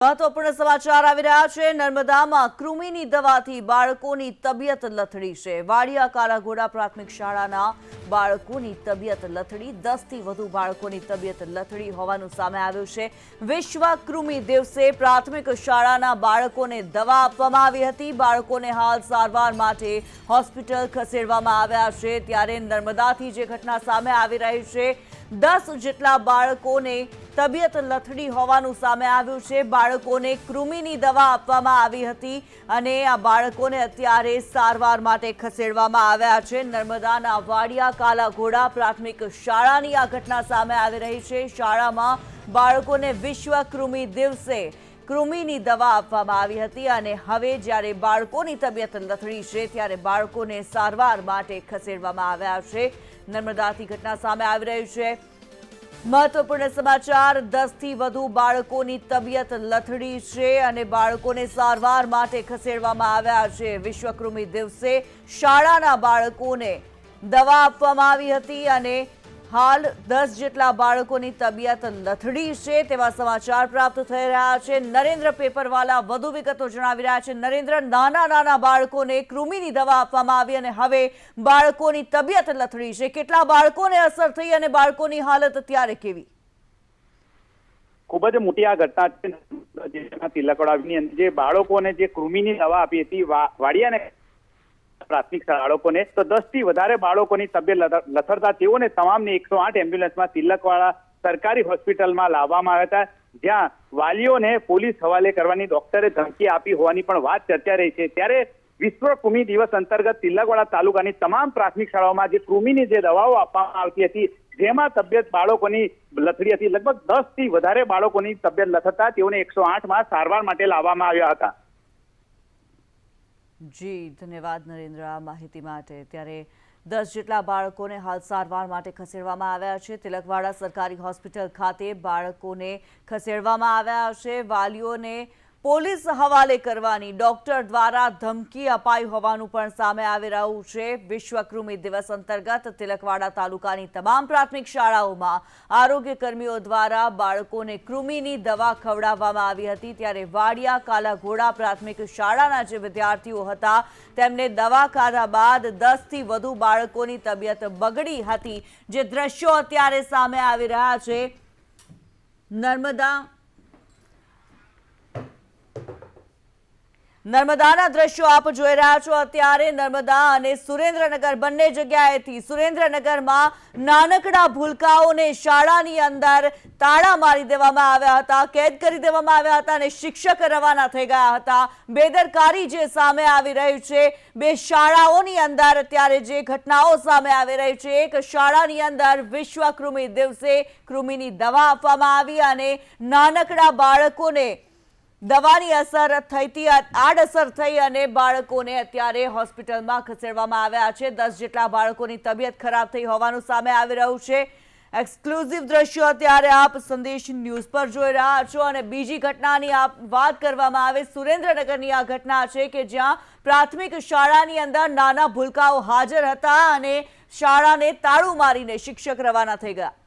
મહત્વપૂર્ણ સમાચાર આવી રહ્યા છે। નર્મદામાં કૃમિની દવાથી બાળકોની તબિયત લથડી છે। વાડિયા કાલાઘોડા પ્રાથમિક શાળાના બાળકોની તબિયત લથડી, 10 થી વધુ બાળકોની તબિયત લથડી હોવાનું સામે આવ્યું છે। વિશ્વ કૃમિ દિવસે પ્રાથમિક શાળાના બાળકોને દવા આપવામાં આવી હતી। બાળકોને હાલ સારવાર માટે હોસ્પિટલ ખસેડવામાં આવ્યા છે। ત્યારે નર્મદાથી જે ઘટના સામે આવી રહી છે, 10 જેટલા બાળકોને તબિયત લથડી હોવાનું સામે આવ્યું છે। બાળકોને કૃમિની દવા આપવામાં આવી હતી અને આ બાળકોને અત્યારે સારવાર માટે ખસેડવામાં આવ્યા છે। નર્મદાના વાડિયા કાલાઘોડા પ્રાથમિક શાળાની આ ઘટના સામે આવી રહી છે। શાળામાં બાળકોને વિશ્વ કૃમિ દિવસે કૃમિની દવા આપવામાં આવી હતી અને હવે જ્યારે બાળકોની તબિયત લથડી છે ત્યારે બાળકોને સારવાર માટે ખસેડવામાં આવ્યા છે। નર્મદાથી ઘટના સામે આવી રહી છે। મહત્વપૂર્ણ સમાચાર, 10 થી વધુ બાળકોની તબિયત લથડી છે અને બાળકોને સારવાર માટે ખસેડવામાં આવ્યા છે। વિશ્વ કૃમિ દિવસે શાળાના બાળકોને દવા આપવામાં આવી હતી અને હાલ 10 જેટલા બાળકોની તબિયત લથડી છે તેવા સમાચાર પ્રાપ્ત થઈ રહ્યા છે। નરેન્દ્ર પેપરવાલા વધુ વિગતો જણાવી રહ્યા છે। નરેન્દ્ર, નાના બાળકોને કૃમિની દવા આપવામાં આવી અને હવે બાળકોની તબિયત લથડી છે, કેટલા બાળકોને અસર થઈ અને બાળકોની હાલત અત્યારે કેવી? ખૂબ જ મોટી આ ઘટના છે। તિલકવાડાની અંદર જે બાળકોને જે કૃમિની દવા આપી હતી વાડિયાને પ્રાથમિક બાળકોને, તો 10 થી વધારે બાળકોની તબિયત લથડતા તેઓને તમામને 108 એમ્બ્યુલન્સમાં તિલકવાડા સરકારી હોસ્પિટલમાં લાવવામાં આવ્યા હતા, જ્યાં વાલીઓને પોલીસ હવાલે કરવાની ડોક્ટરે ધમકી આપી હોવાની પણ વાત ચર્ચા રહી છે। ત્યારે વિશ્વ કૃમિ દિવસ અંતર્ગત તિલકવાડા તાલુકાની તમામ પ્રાથમિક શાળાઓમાં જે કૃમિની જે દવાઓ આપવામાં આવતી હતી, જેમાં તબિયત બાળકોની લથડી હતી, લગભગ 10 થી વધારે બાળકોની તબિયત લથડતા તેઓને 108માં સારવાર માટે લાવવામાં આવ્યા હતા। જી ધન્યવાદ નરેન્દ્ર આ માહિતી માટે। ત્યારે 10 જેટલા બાળકોને હાલ સારવાર માટે ખસેડવામાં આવ્યા છે। તિલકવાડા સરકારી હોસ્પિટલ ખાતે બાળકોને ખસેડવામાં આવ્યા છે। વાલીઓને પોલીસ હવાલે કરવાની ડોક્ટર દ્વારા ધમકી અપાઈ હોવાનું પણ સામે આવી રહ્યું છે। વિશ્વ કૃમિ દિવસ અંતર્ગત તિલકવાડા તાલુકાની તમામ પ્રાથમિક શાળાઓમાં આરોગ્ય કર્મીઓ દ્વારા બાળકોને કૃમિની દવા ખવડાવવામાં આવી હતી। ત્યારે વાડિયા કાલાઘોડા પ્રાથમિક શાળાના જે વિદ્યાર્થીઓ હતા તેમને દવા ખાધા બાદ 10 થી વધુ બાળકોની તબિયત બગડી હતી, જે દ્રશ્યો અત્યારે સામે આવી રહ્યા છે। નર્મદાના દ્રશ્યો આપ જોઈ રહ્યા છો। અત્યારે નર્મદા અને સુરેન્દ્રનગર બંને જગ્યાએથી સુરેન્દ્રનગરમાં નાનકડા ભૂલકાઓને શાળાની અંદર તાળા મારી દેવામાં આવ્યા હતા, કેદ કરી દેવામાં આવ્યા હતા અને શિક્ષક રવાના થઈ ગયા હતા। બેદરકારી જે સામે આવી રહી છે, બે શાળાઓની અંદર અત્યારે જે ઘટનાઓ સામે આવી રહી છે, એક શાળાની અંદર વિશ્વ કૃમિ દિવસે કૃમિની દવા આપવામાં આવી અને નાનકડા બાળકોને દવાની અસર થઈ, આડઅસર થઈ અને બાળકોને અત્યારે હોસ્પિટલમાં ખસેડવામાં આવ્યા છે। 10 જેટલા બાળકોની તબિયત ખરાબ થઈ હોવાનું સામે આવી રહ્યું છે। એક્સક્લુઝિવ દ્રશ્યો અત્યારે આપ સંદેશ ન્યૂઝ પર જોઈ રહ્યા છો અને બીજી ઘટનાની વાત કરવામાં આવે, સુરેન્દ્રનગરની આ ઘટના છે કે જ્યાં પ્રાથમિક શાળાની અંદર નાના ભૂલકાઓ હાજર હતા અને શાળાને તાળું મારીને શિક્ષક રવાના થઈ ગયા।